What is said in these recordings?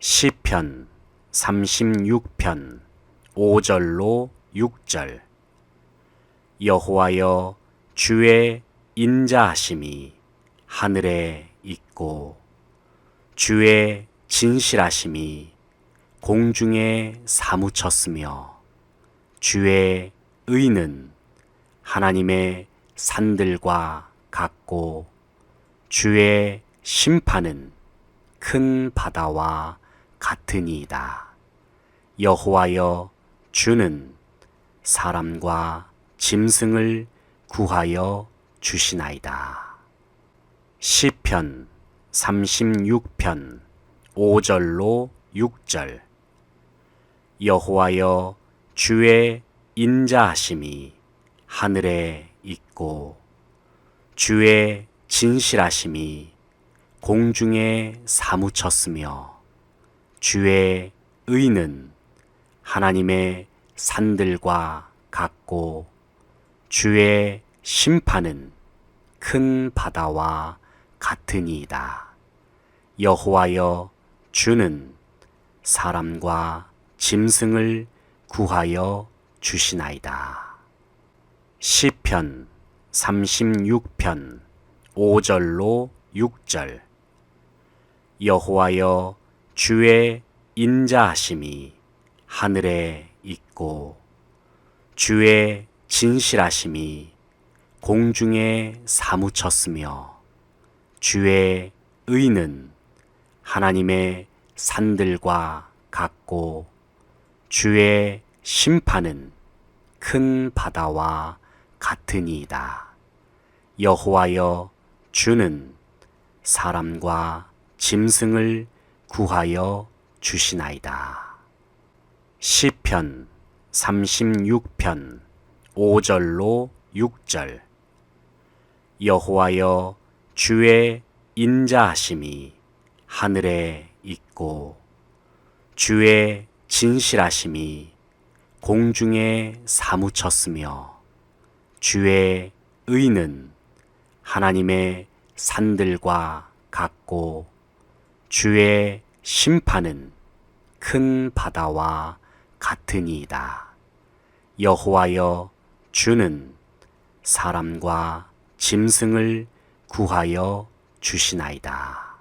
시편 36편 5절로 6절. 여호와여, 주의 인자하심이 하늘에 있고 주의 진실하심이 공중에 사무쳤으며 주의 의는 하나님의 산들과 같고 주의 심판은 큰 바다와 같으니이다. 여호와여, 주는 사람과 짐승을 구하여 주시나이다. 시편 36편 5절로 6절. 여호와여, 주의 인자하심이 하늘에 있고 주의 진실하심이 공중에 사무쳤으며 주의 의는 하나님의 산들과 같고 주의 심판은 큰 바다와 같으니이다. 여호와여, 주는 사람과 짐승을 구하여 주시나이다. 시편 36편 5절로 6절. 여호와여, 주의 인자하심이 하늘에 있고 주의 진실하심이 공중에 사무쳤으며 주의 의는 하나님의 산들과 같고 주의 심판은 큰 바다와 같으니이다. 여호와여, 주는 사람과 짐승을 구하여 주시나이다. 시편 36편 5절로 6절. 여호와여, 주의 인자하심이 하늘에 있고 주의 진실하심이 공중에 사무쳤으며 주의 의는 하나님의 산들과 같고 주의 심판은 큰 바다와 같으니이다. 여호와여, 주는 사람과 짐승을 구하여 주시나이다.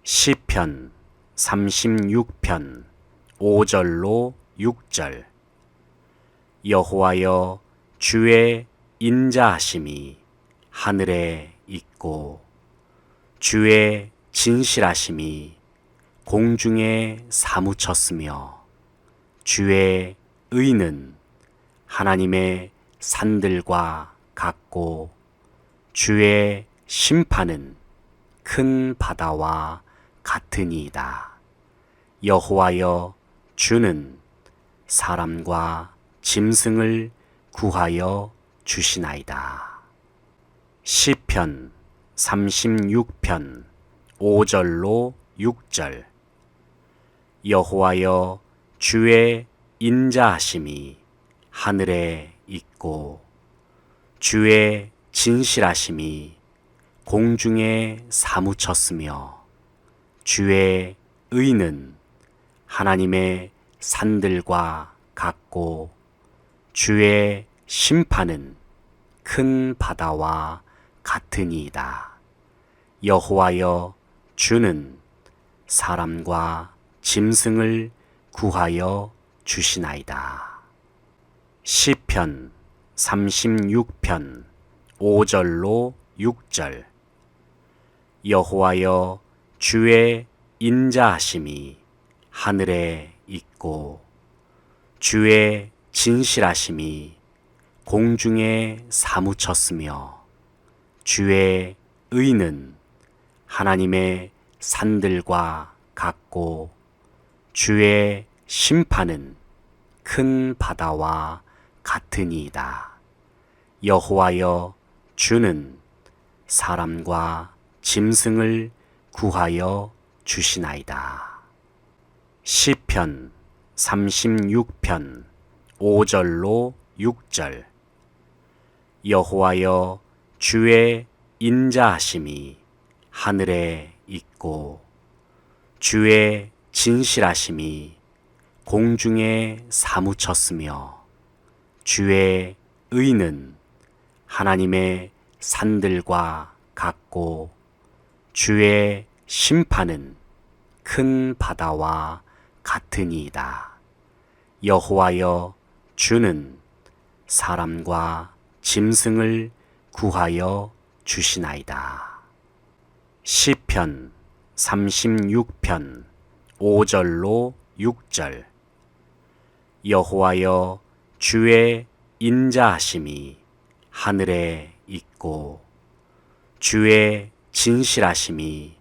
시편 36편 5절로 6절. 여호와여, 주의 인자하심이 하늘에 있고 주의 진실하심이 공중에 사무쳤으며 주의 의는 하나님의 산들과 같고 주의 심판은 큰 바다와 같으니이다. 여호와여, 주는 사람과 짐승을 구하여 주시나이다. 시편 36편 5절로 6절. 여호와여, 주의 인자하심이 하늘에 있고 주의 진실하심이 공중에 사무쳤으며 주의 의는 하나님의 산들과 같고 주의 심판은 큰 바다와 같으니이다. 여호와여, 주는 사람과 짐승을 구하여 주시나이다. 시편 36편 5절로 6절. 여호와여, 주의 인자하심이 하늘에 있고 주의 진실하심이 공중에 사무쳤으며 주의 의는 하나님의 산들과 같고 주의 심판은 큰 바다와 같으니이다. 여호와여, 주는 사람과 짐승을 구하여 주시나이다. 시편 36편 5절로 6절. 여호와여, 주의 인자하심이 하늘에 있고 주의 진실하심이 공중에 사무쳤으며 주의 의는 하나님의 산들과 같고 주의 심판은 큰 바다와 같으니이다. 여호와여 주는 사람과 짐승을 구하여 주시나이다. 시편 36편 5절로 6절. 여호와여 주의 인자하심이 하늘에 있고 주의 진실하심이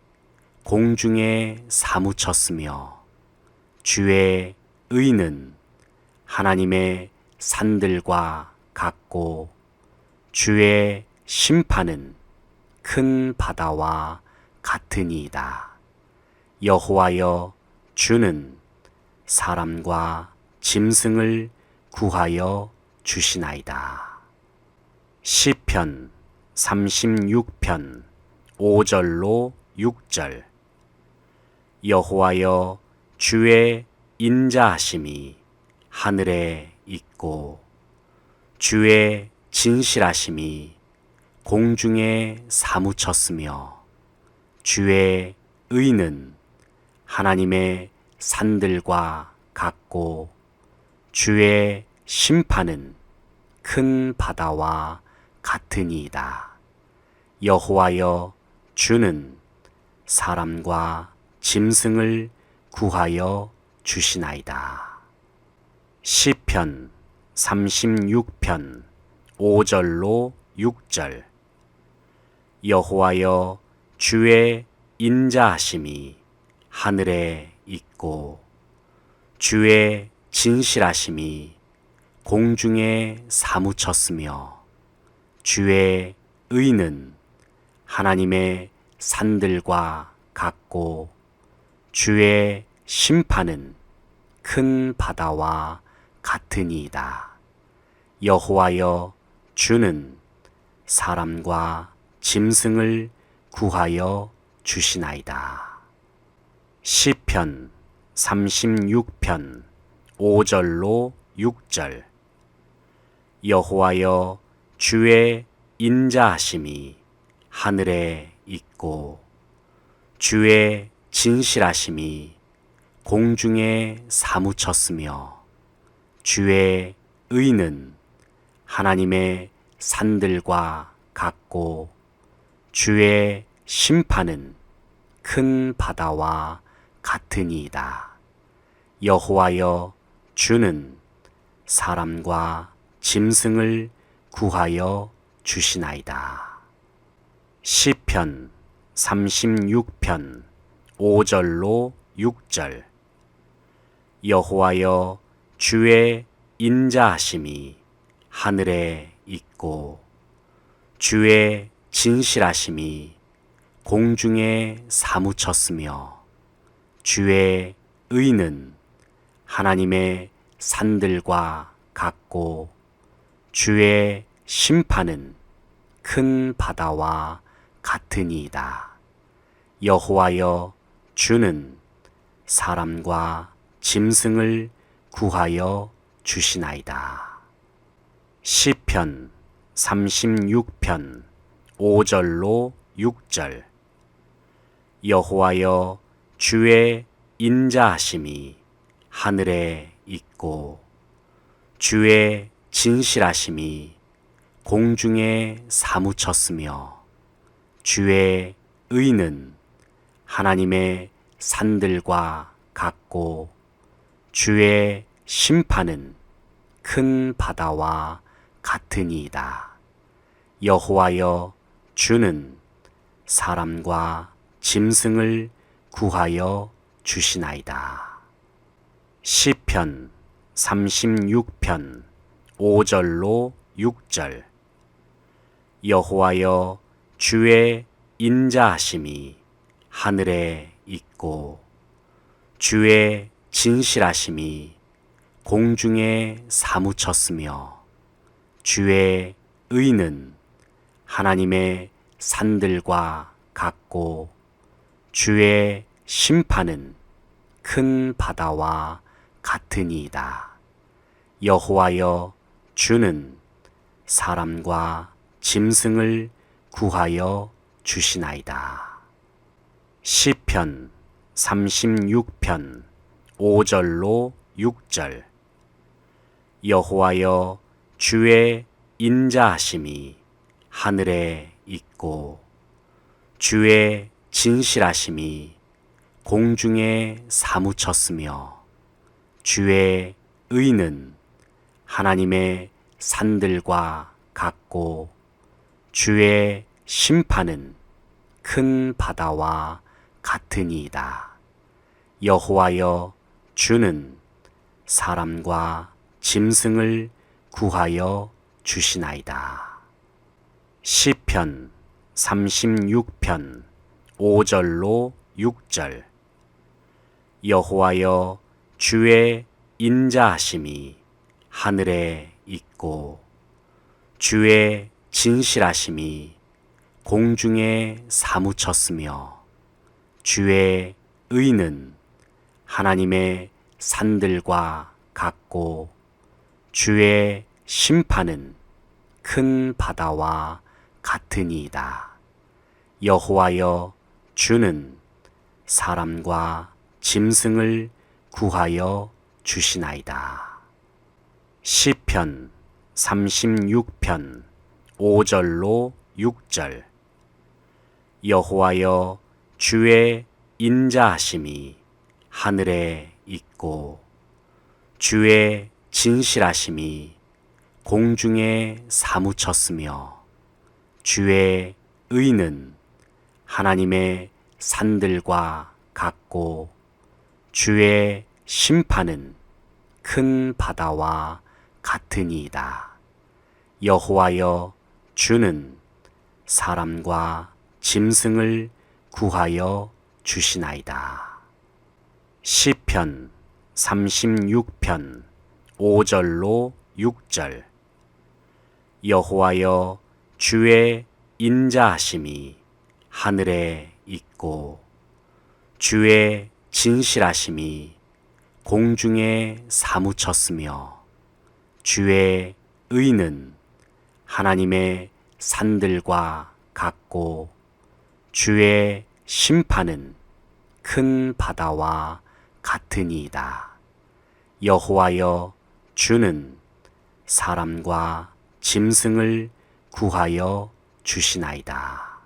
공중에 사무쳤으며 주의 의는 하나님의 산들과 같고 주의 심판은 큰 바다와 같으니이다. 여호와여 주는 사람과 짐승을 구하여 주시나이다. 시편 36편 5절로 6절. 여호와여 주의 인자하심이 하늘에 있고 주의 진실하심이 공중에 사무쳤으며 주의 의는 하나님의 산들과 같고 주의 심판은 큰 바다와 같으니이다. 여호와여 주는 사람과 짐승을 구하여 주시나이다. 시편 36편 5절로 6절. 여호와여 주의 인자하심이 하늘에 있고 주의 진실하심이 공중에 사무쳤으며 주의 의는 하나님의 산들과 같고 주의 심판은 큰 바다와 같으니이다. 여호와여 주는 사람과 짐승을 구하여 주시나이다. 시편 36편 5절로 6절. 여호와여 주의 인자하심이 하늘에 있고 주의 진실하심이 공중에 사무쳤으며 주의 의는 하나님의 산들과 같고 주의 심판은 큰 바다와 같으니이다. 여호와여 주는 사람과 짐승을 구하여 주시나이다. 시편 36편 5절로 6절. 여호와여 주의 인자하심이 하늘에 있고 주의 진실하심이 공중에 사무쳤으며 주의 의는 하나님의 산들과 같고 주의 심판은 큰 바다와 같으니이다. 여호와여 주는 사람과 짐승을 구하여 주시나이다. 시편 36편 5절로 6절. 여호와여 주의 인자하심이 하늘에 있고 주의 진실하심이 공중에 사무쳤으며 주의 의는 하나님의 산들과 같고 주의 심판은 큰 바다와 같으니이다. 여호와여 주는 사람과 짐승을 구하여 주시나이다. 시편 36편 5절로 6절. 여호와여 주의 인자하심이 하늘에 있고 주의 진실하심이 공중에 사무쳤으며 주의 의는 하나님의 산들과 같고 주의 심판은 큰 바다와 같으니이다. 여호와여 주는 사람과 짐승을 구하여 주시나이다. 시편 36편 5절로 6절. 여호와여 주의 인자하심이 하늘에 있고 주의 진실하심이 공중에 사무쳤으며 주의 의는 하나님의 산들과 같고 주의 심판은 큰 바다와 같으니이다. 여호와여 주는 사람과 짐승을 구하여 주시나이다. 시편 36편 5절로 6절. 여호와여 주의 인자하심이 하늘에 있고 주의 진실하심이 공중에 사무쳤으며 주의 의는 하나님의 산들과 같고 주의 심판은 큰 바다와 같으니이다. 여호와여 주는 사람과 짐승을 구하여 주시나이다. 시편 36편 5절로 6절. 여호와여 주의 인자하심이 하늘에 있고 주의 진실하심이 공중에 사무쳤으며 주의 의는 하나님의 산들과 같고 주의 심판은 큰 바다와 같으니이다. 여호와여 주는 사람과 짐승을 구하여 주시나이다. 시편 36편 5절로 6절. 여호와여 주의 인자하심이 하늘에 있고 주의 진실하심이 공중에 사무쳤으며 주의 의는 하나님의 산들과 같고 주의 심판은 큰 바다와 같으니이다. 여호와여 주는 사람과 짐승을 구하여 주시나이다.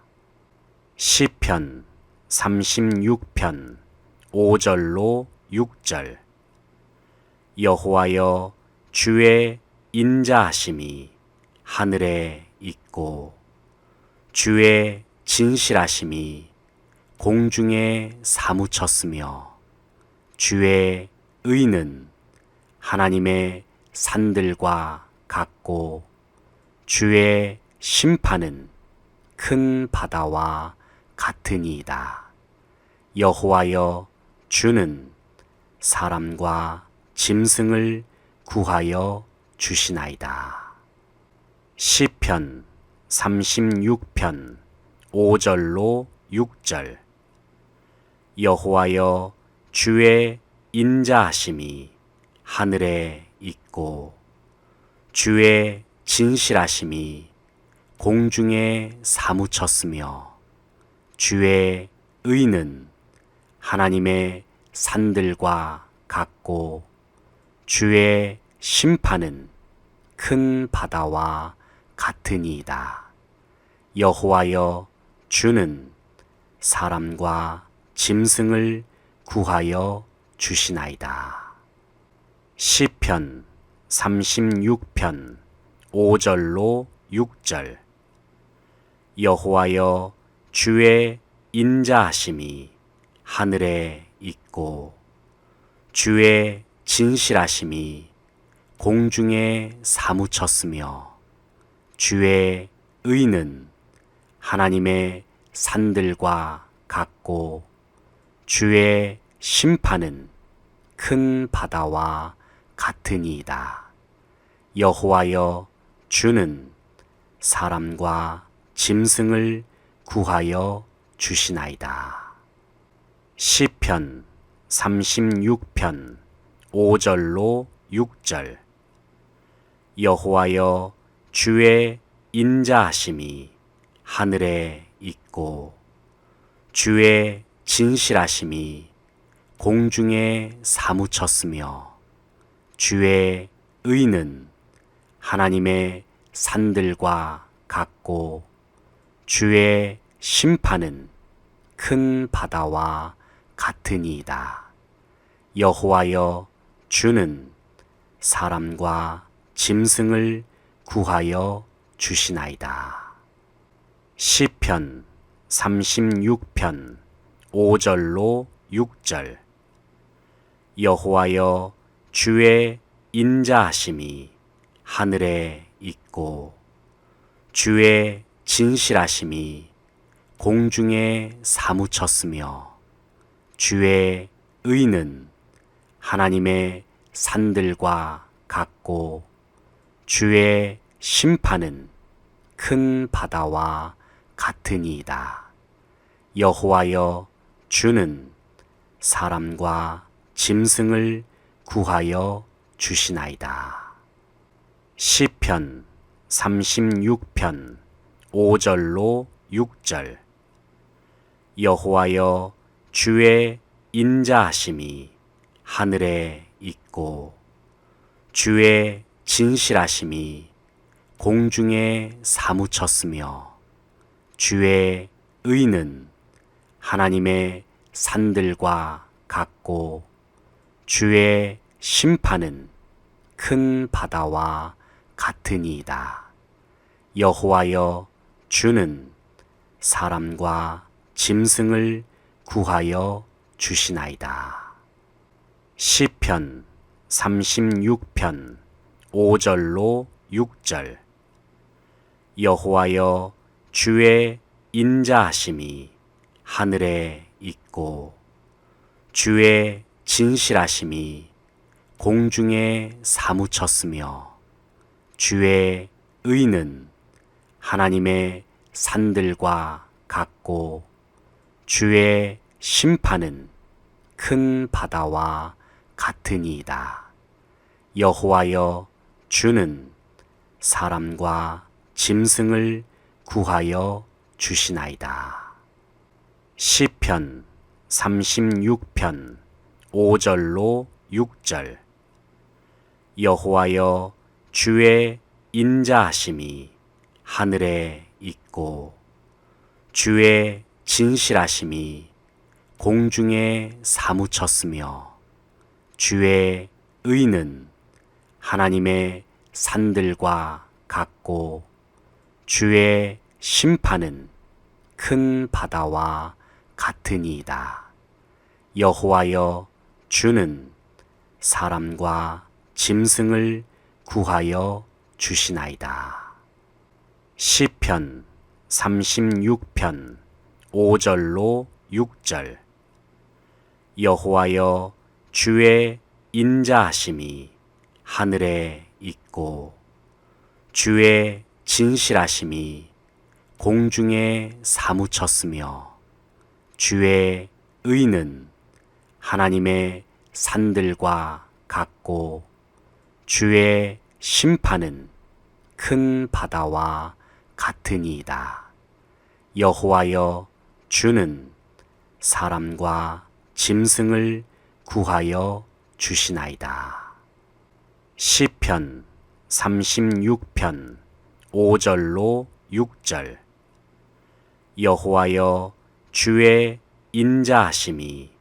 시편 36편 5절로 6절. 여호와여 주의 인자하심이 하늘에 있고 주의 진실하심이 공중에 사무쳤으며 주의 의는 하나님의 산들과 같고 주의 심판은 큰 바다와 같으니이다. 여호와여 주는 사람과 짐승을 구하여 주시나이다. 시편 36편 5절로 6절. 여호와여 주의 인자하심이 하늘에 있고 주의 진실하심이 공중에 사무쳤으며 주의 의는 하나님의 산들과 같고 주의 심판은 큰 바다와 같으니이다. 여호와여 주는 사람과 짐승을 구하여 주시나이다. 시편 36편 5절로 6절. 여호와여 주의 인자하심이 하늘에 있고 주의 진실하심이 공중에 사무쳤으며 주의 의는 하나님의 산들과 같고 주의 심판은 큰 바다와 같으니이다. 여호와여 주는 사람과 짐승을 구하여 주시나이다. 시편 36편 5절로 6절. 여호와여, 주의 인자하심이 하늘에 있고 주의 진실하심이 공중에 사무쳤으며 주의 의는 하나님의 산들과 같고 주의 심판은 큰 바다와 같으니이다. 여호와여, 주는 사람과 짐승을 구하여 주시나이다. 시편 36편 5절로 6절. 여호와여, 주의 인자하심이 하늘에 있고 주의 진실하심이 공중에 사무쳤으며 주의 의는 하나님의 산들과 같고 주의 심판은 큰 바다와 같으니이다. 여호와여, 주는 사람과 짐승을 구하여 주시나이다. 시편 36편 5절로 6절. 여호와여, 주의 인자하심이 하늘에 있고 주의 진실하심이 공중에 사무쳤으며 주의 의는 하나님의 산들과 같고 주의 심판은 큰 바다와 같으니이다. 여호와여, 주는 사람과 짐승을 구하여 주시나이다. 시편 36편 5절로 6절. 여호와여, 주의 인자하심이 하늘에 있고 주의 진실하심이 공중에 사무쳤으며 주의 의는 하나님의 산들과 같고 주의 심판은 큰 바다와 같으니이다. 여호와여, 주는 사람과 짐승을 구하여 주시나이다. 시편 36편 5절로 6절. 여호와여, 주의 인자하심이 하늘에 있고 주의 진실하심이 공중에 사무쳤으며 주의 의는 하나님의 산들과 같고 주의 심판은 큰 바다와 같으니이다. 여호와여, 주는 사람과 짐승을 구하여 주시나이다. 시편 36편 5절로 6절. 여호와여, 주의 인자하심이 하늘에 있고 주의 진실하심이 공중에 사무쳤으며 주의 의는 하나님의 산들과 같고 주의 심판은 큰 바다와 같으니이다. 여호와여, 주는 사람과 짐승을 구하여 주시나이다. 시편 36편 5절로 6절. 여호와여, 주의 인자하심이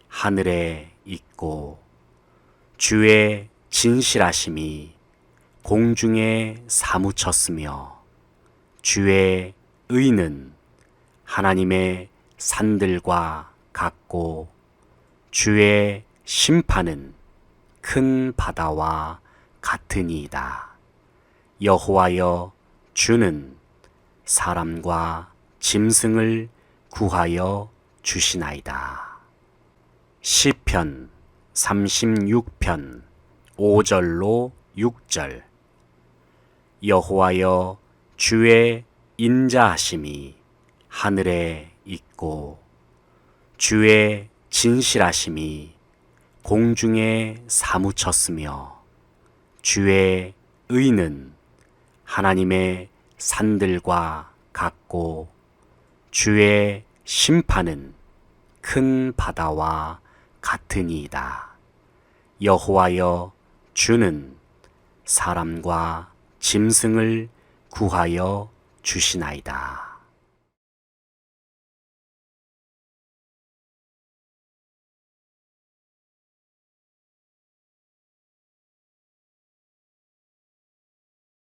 하늘에 있고 주의 진실하심이 공중에 사무쳤으며 주의 의는 하나님의 산들과 같고 주의 심판은 큰 바다와 같으니이다. 여호와여, 주는 사람과 짐승을 구하여 주시나이다. 시편 36편 5절로 6절. 여호와여, 주의 인자하심이 하늘에 있고 주의 진실하심이 공중에 사무쳤으며 주의 의는 하나님의 산들과 같고 주의 심판은 큰 바다와 같으니이다. 여호와여 주는 사람과 짐승을 구하여 주시나이다.